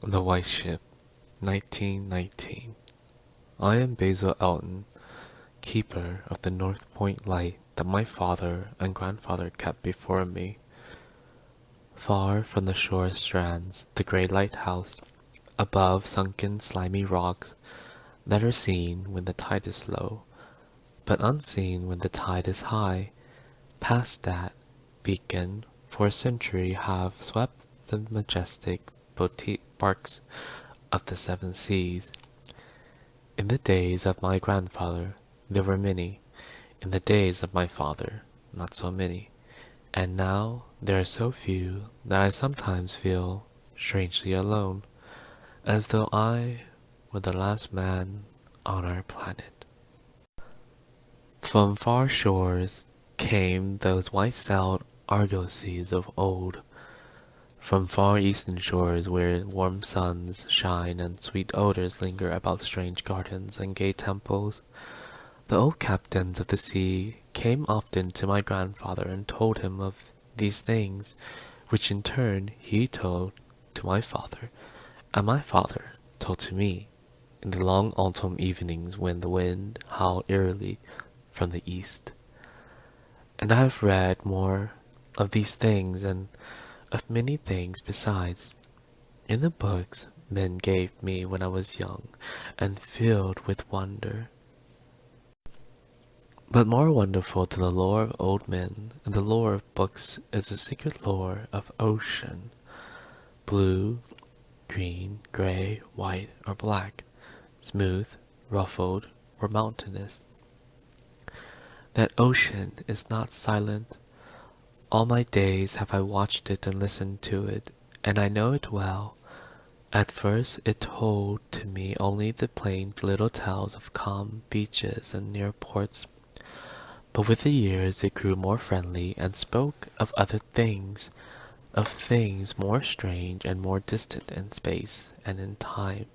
The White Ship, 1919. I am Basil Elton, keeper of the North Point light that my father and grandfather kept before me. Far from the shore strands the grey lighthouse, above sunken slimy rocks that are seen when the tide is low, but unseen when the tide is high. Past that beacon for a century have swept the majestic barks of the seven seas. In the days of my grandfather there were many, in the days of my father not so many, and now there are so few that I sometimes feel strangely alone, as though I were the last man on our planet. From far shores came those white-sailed argosies of old, from far eastern shores where warm suns shine and sweet odors linger about strange gardens and gay temples. The old captains of the sea came often to my grandfather and told him of these things, which in turn he told to my father, and my father told to me, in the long autumn evenings when the wind howled eerily from the east. And I have read more of these things and of many things besides, in the books men gave me when I was young and filled with wonder. But more wonderful than the lore of old men and the lore of books is the secret lore of ocean, blue, green, gray, white, or black, smooth, ruffled, or mountainous. That ocean is not silent. All my days have I watched it and listened to it, and I know it well. At first it told to me only the plain little tales of calm beaches and near ports, but with the years it grew more friendly and spoke of other things, of things more strange and more distant in space and in time.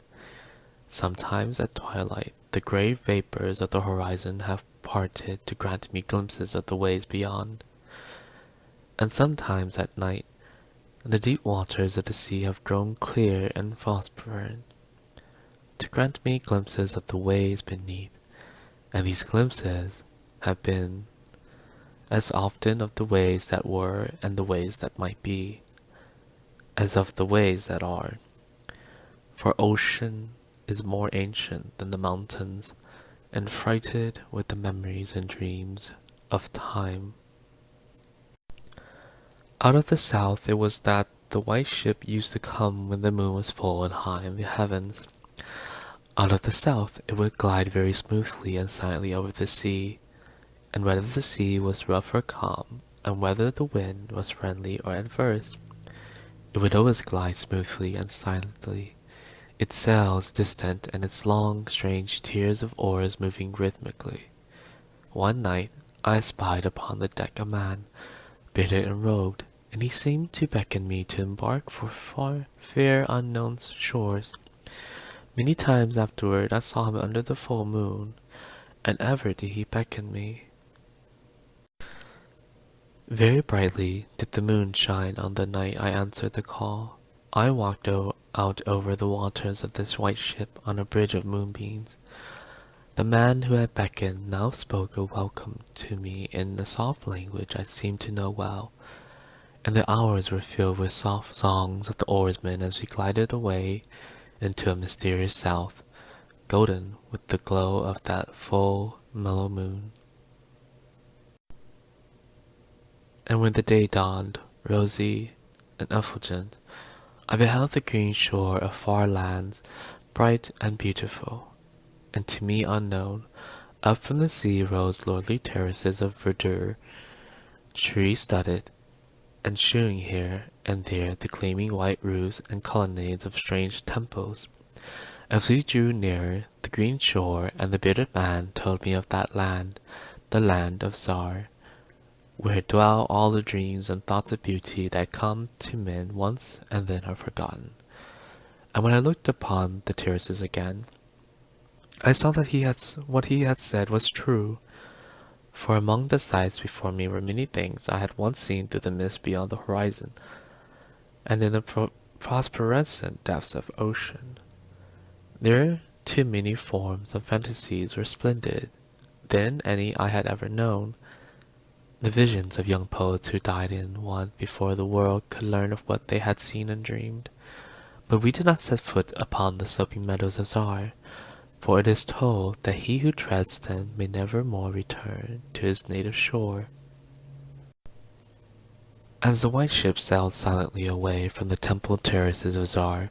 Sometimes at twilight the grey vapours of the horizon have parted to grant me glimpses of the ways beyond, and sometimes at night the deep waters of the sea have grown clear and phosphorescent, to grant me glimpses of the ways beneath, and these glimpses have been as often of the ways that were and the ways that might be, as of the ways that are. For ocean is more ancient than the mountains, and freighted with the memories and dreams of time. Out of the south it was that the white ship used to come when the moon was full and high in the heavens. Out of the south it would glide very smoothly and silently over the sea, and whether the sea was rough or calm, and whether the wind was friendly or adverse, it would always glide smoothly and silently, its sails distant and its long, strange tiers of oars moving rhythmically. One night I spied upon the deck a man, bearded and robed, and he seemed to beckon me to embark for far, fair unknown shores. Many times afterward I saw him under the full moon, and ever did he beckon me. Very brightly did the moon shine on the night I answered the call. I walked out over the waters of this white ship on a bridge of moonbeams. The man who had beckoned now spoke a welcome to me in a soft language I seemed to know well, and the hours were filled with soft songs of the oarsmen as we glided away into a mysterious south, golden with the glow of that full, mellow moon. And when the day dawned, rosy and effulgent, I beheld the green shore of far lands, bright and beautiful, and to me unknown. Up from the sea rose lordly terraces of verdure, tree-studded, and shewing here and there the gleaming white roofs and colonnades of strange temples. As we drew nearer the green shore, and the bearded man told me of that land, the land of Czar, where dwell all the dreams and thoughts of beauty that come to men once and then are forgotten. And when I looked upon the terraces again, I saw that what he had said was true, for among the sights before me were many things I had once seen through the mist beyond the horizon, and in the phosphorescent depths of ocean. Their too many forms of fantasies were splendid than any I had ever known. The visions of young poets who died in one before the world could learn of what they had seen and dreamed. But we did not set foot upon the sloping meadows of Zar, for it is told that he who treads them may never more return to his native shore. As the white ship sailed silently away from the temple terraces of Zar,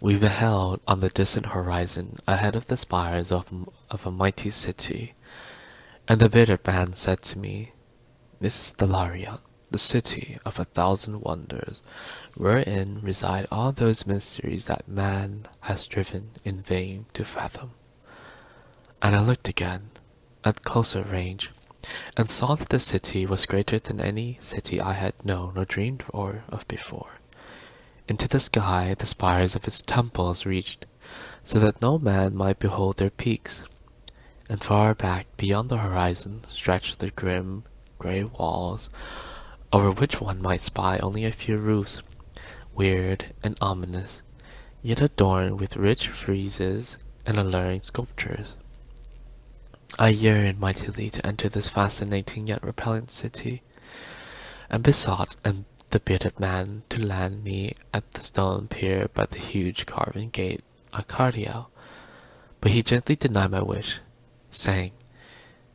we beheld on the distant horizon ahead of the spires of a mighty city. And the bearded man said to me, "This is the Larian, the city of 1,000 wonders, wherein reside all those mysteries that man has striven in vain to fathom." And I looked again, at closer range, and saw that the city was greater than any city I had known or dreamed of before. Into the sky the spires of its temples reached, so that no man might behold their peaks, and far back beyond the horizon stretched the grim, grey walls, over which one might spy only a few roofs, weird and ominous, yet adorned with rich friezes and alluring sculptures. I yearned mightily to enter this fascinating yet repellent city, and besought the bearded man to land me at the stone pier by the huge carven gate at Cardiel. But he gently denied my wish, saying,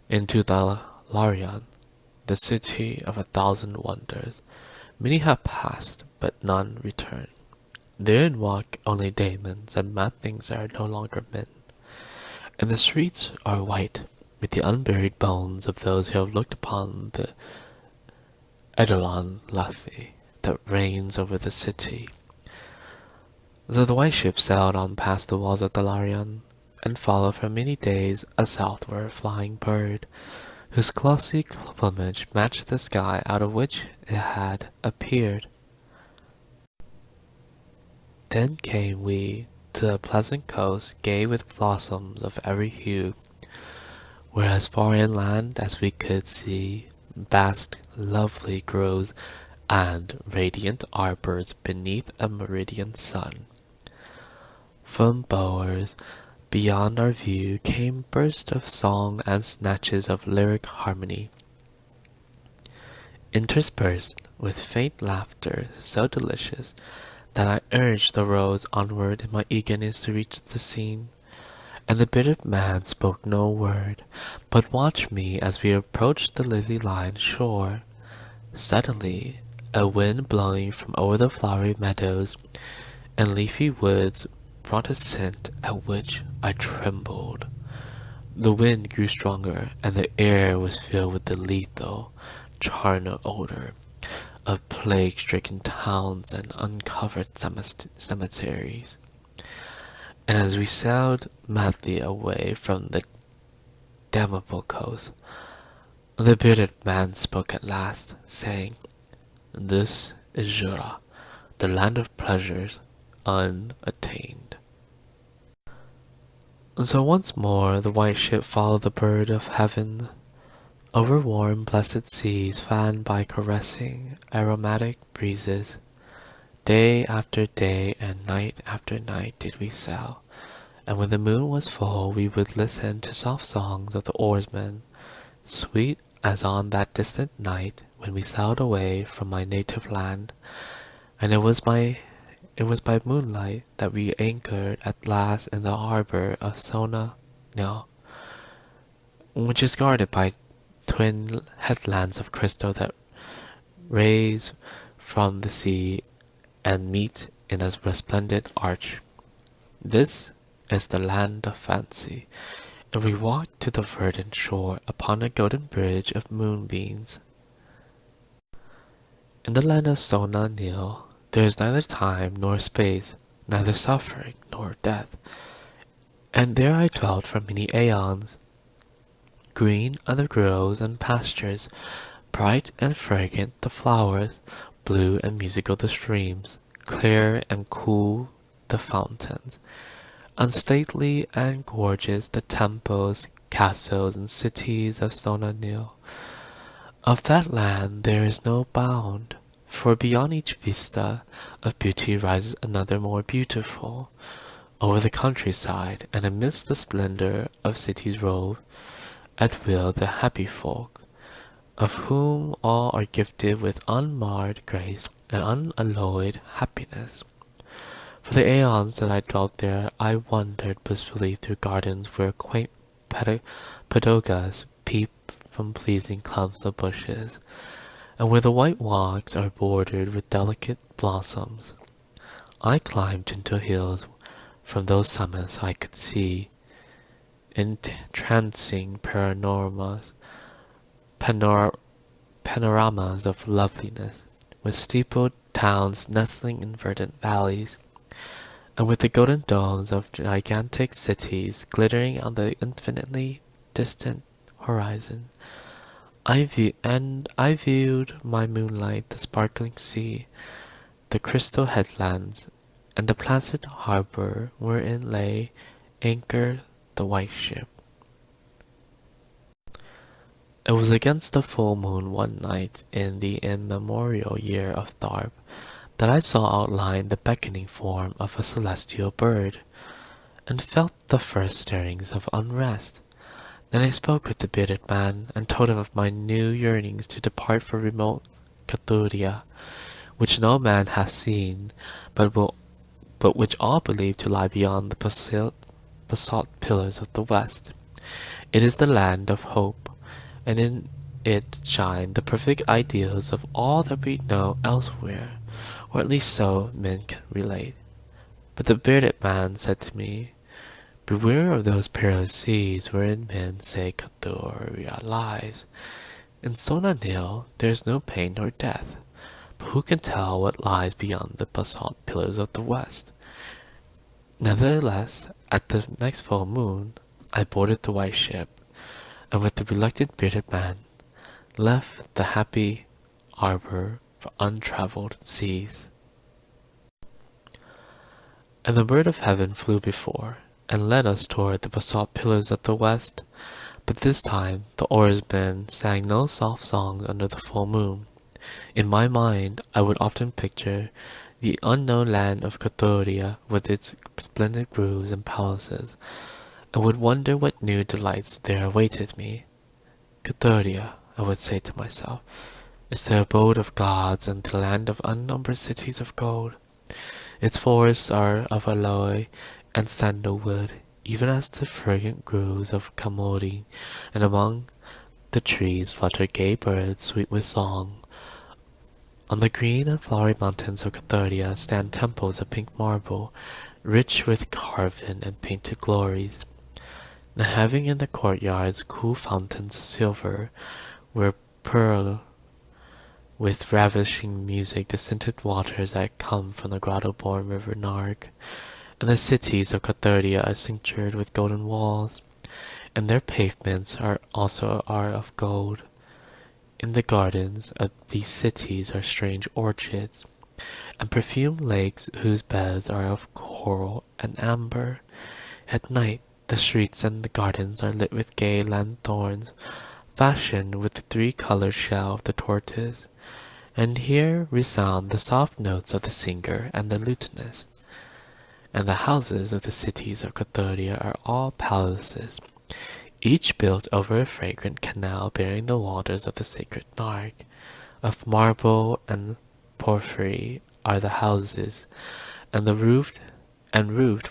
"Into the Larian, the city of 1,000 wonders, many have passed, but none return. Therein walk only daemons, and mad things are no longer men. And the streets are white with the unburied bones of those who have looked upon the Eidolon Lethe that reigns over the city." So the white ship sailed on past the walls of the Larian, and followed for many days a southward flying bird, whose glossy plumage matched the sky out of which it had appeared. Then came we to a pleasant coast gay with blossoms of every hue, where as far inland as we could see basked lovely groves and radiant arbors beneath a meridian sun. From bowers beyond our view came bursts of song and snatches of lyric harmony, interspersed with faint laughter so delicious that I urged the roads onward in my eagerness to reach the scene. And the bearded man spoke no word, but watched me as we approached the lily-lined shore. Suddenly, a wind blowing from over the flowery meadows and leafy woods brought a scent at which I trembled. The wind grew stronger, and the air was filled with the lethal, charnel odor of plague-stricken towns and uncovered cemeteries. And as we sailed madly away from the damnable coast, the bearded man spoke at last, saying, "This is Jura, the land of pleasures unattained." So once more the white ship followed the bird of heaven, over warm blessed seas fanned by caressing aromatic breezes. Day after day and night after night did we sail, and when the moon was full we would listen to soft songs of the oarsmen, sweet as on that distant night when we sailed away from my native land. And it was by moonlight that we anchored at last in the harbor of Sona Nil, which is guarded by twin headlands of crystal that raise from the sea and meet in a resplendent arch. This is the land of fancy, and we walked to the verdant shore upon a golden bridge of moonbeams. In the land of Sona Nil there is neither time nor space, neither suffering nor death, and there I dwelt for many aeons. Green are the groves and pastures, bright and fragrant the flowers, blue and musical the streams, clear and cool the fountains, unstately and gorgeous the temples, castles, and cities of Sona Nil. Of that land there is no bound, For beyond each vista of beauty rises another more beautiful. Over the countryside and amidst the splendor of cities rove at will the happy folk, of whom all are gifted with unmarred grace and unalloyed happiness. For the aeons that I dwelt there, I wandered blissfully through gardens where quaint pagodas peep from pleasing clumps of bushes, and where the white walks are bordered with delicate blossoms. I climbed into hills. From those summits I could see entrancing panoramas of loveliness, with steepled towns nestling in verdant valleys, and with the golden domes of gigantic cities glittering on the infinitely distant horizon. I viewed by moonlight the sparkling sea, the crystal headlands, and the placid harbor wherein lay anchored the white ship. It was against the full moon one night in the immemorial year of Tharp that I saw outlined the beckoning form of a celestial bird, and felt the first stirrings of unrest. Then I spoke with the bearded man, and told him of my new yearnings to depart for remote Cathuria, which no man hath seen, but which all believe to lie beyond the basalt pillars of the west. It is the land of hope, and in it shine the perfect ideals of all that we know elsewhere, or at least so men can relate. But the bearded man said to me, "Beware of those perilous seas wherein men say Cathuria lies. In Sona Nil there is no pain nor death, but who can tell what lies beyond the basalt pillars of the west?" Nevertheless, at the next full moon, I boarded the white ship, and with the reluctant bearded man, left the happy harbor for untraveled seas. And the bird of heaven flew before, and led us toward the basalt pillars of the west, but this time the oarsmen sang no soft songs under the full moon. In my mind I would often picture the unknown land of Cathuria with its splendid groves and palaces, and would wonder what new delights there awaited me. Cathuria, I would say to myself, is the abode of gods and the land of unnumbered cities of gold. Its forests are of aloe and sandalwood, even as the fragrant groves of Kamori, and among the trees flutter gay birds sweet with song. On the green and flowery mountains of Cathuria stand temples of pink marble, rich with carven and painted glories, and having in the courtyards cool fountains of silver, where purl with ravishing music the scented waters that come from the grotto-born river Narg. And the cities of Cathuria are cinctured with golden walls, and their pavements are of gold. In the gardens of these cities are strange orchards, and perfumed lakes whose beds are of coral and amber. At night the streets and the gardens are lit with gay lanthorns, fashioned with the three-colored shell of the tortoise, and here resound the soft notes of the singer and the lutanist. And the houses of the cities of Cathuria are all palaces, each built over a fragrant canal bearing the waters of the sacred Narg. Of marble and porphyry are the houses, and roofed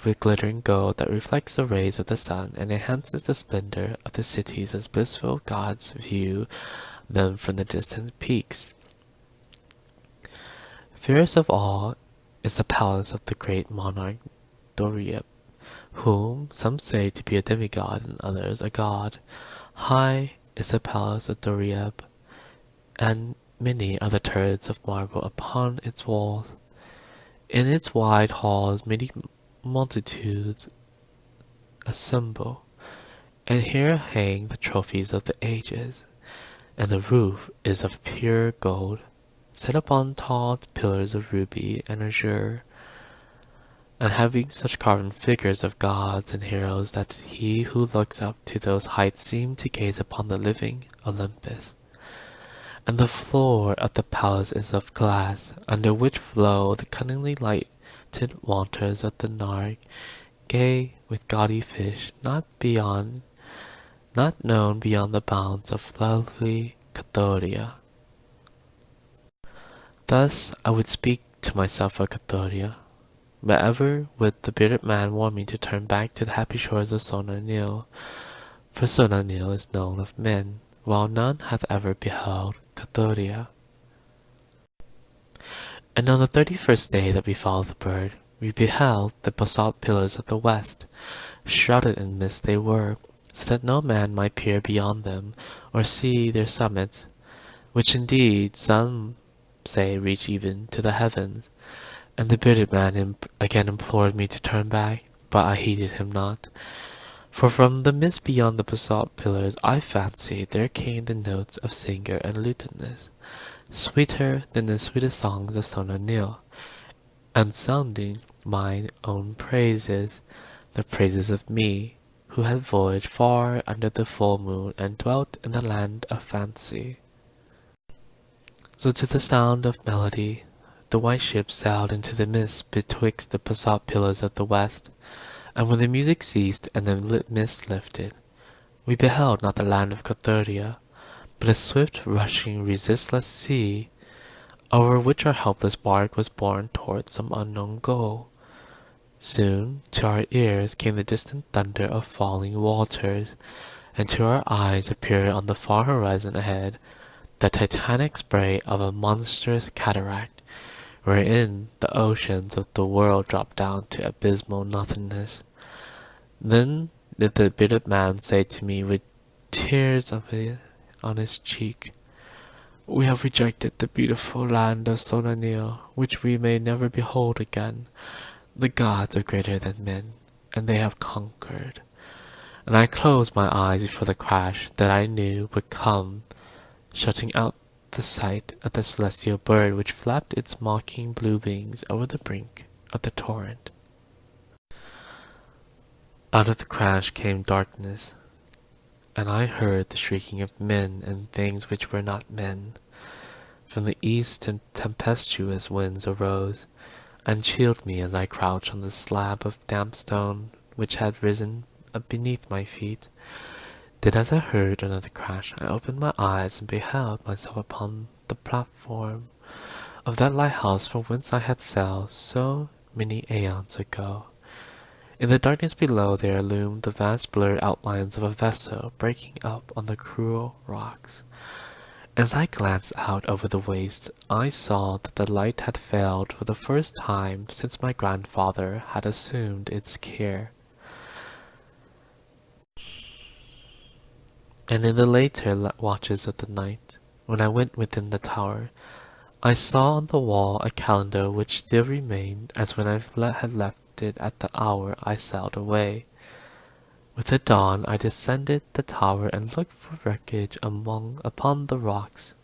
with glittering gold that reflects the rays of the sun and enhances the splendor of the cities as blissful gods view them from the distant peaks. Fairest of all is the palace of the great monarch Dorieb, whom some say to be a demigod and others a god. High is the palace of Dorieb, and many are the turrets of marble upon its walls. In its wide halls many multitudes assemble, and here hang the trophies of the ages, and the roof is of pure gold, set upon tall pillars of ruby and azure, and having such carven figures of gods and heroes that he who looks up to those heights seems to gaze upon the living Olympus. And the floor of the palace is of glass, under which flow the cunningly lighted waters of the Narg, gay with gaudy fish, not known beyond the bounds of lovely Cathoria. Thus I would speak to myself of Cathoria, but ever would the bearded man warn me to turn back to the happy shores of Sona Nyl, for Sona Nyl is known of men, while none hath ever beheld Cathoria. And on the 31st day that befall the bird, we beheld the basalt pillars of the west. Shrouded in mist they were, so that no man might peer beyond them, or see their summits, which indeed some say reach even to the heavens. And the bearded man again implored me to turn back, but I heeded him not. For from the mist beyond the basalt pillars I fancied there came the notes of singer and lutanist, sweeter than the sweetest songs of Sona Nyl, and sounding mine own praises, the praises of me, who had voyaged far under the full moon and dwelt in the land of fancy. So to the sound of melody, the white ship sailed into the mist betwixt the basalt pillars of the west, and when the music ceased and the mist lifted, we beheld not the land of Cathoria, but a swift, rushing, resistless sea, over which our helpless bark was borne towards some unknown goal. Soon to our ears came the distant thunder of falling waters, and to our eyes appeared on the far horizon ahead the titanic spray of a monstrous cataract, wherein the oceans of the world dropped down to abysmal nothingness. Then did the bearded man say to me with tears on his cheek, "We have rejected the beautiful land of Sona Nyl, which we may never behold again. The gods are greater than men, and they have conquered." And I closed my eyes before the crash that I knew would come, shutting out the sight of the celestial bird which flapped its mocking blue wings over the brink of the torrent. Out of the crash came darkness, and I heard the shrieking of men and things which were not men. From the east tempestuous winds arose, and chilled me as I crouched on the slab of damp stone which had risen beneath my feet. Then as I heard another crash, I opened my eyes and beheld myself upon the platform of that lighthouse from whence I had sailed so many aeons ago. In the darkness below there loomed the vast blurred outlines of a vessel breaking up on the cruel rocks. As I glanced out over the waste, I saw that the light had failed for the first time since my grandfather had assumed its care. And in the later watches of the night, when I went within the tower, I saw on the wall a calendar which still remained as when I had left it at the hour I sailed away. With the dawn I descended the tower and looked for wreckage upon the rocks,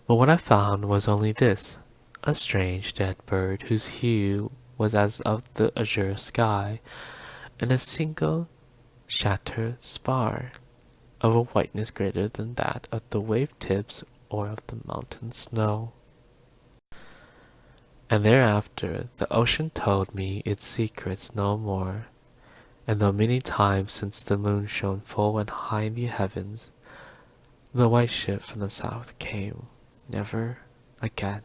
but what I found was only this, a strange dead bird whose hue was as of the azure sky, and a single shattered spar, of a whiteness greater than that of the wave tips or of the mountain snow. And thereafter the ocean told me its secrets no more, and though many times since the moon shone full and high in the heavens, the white ship from the south came never again.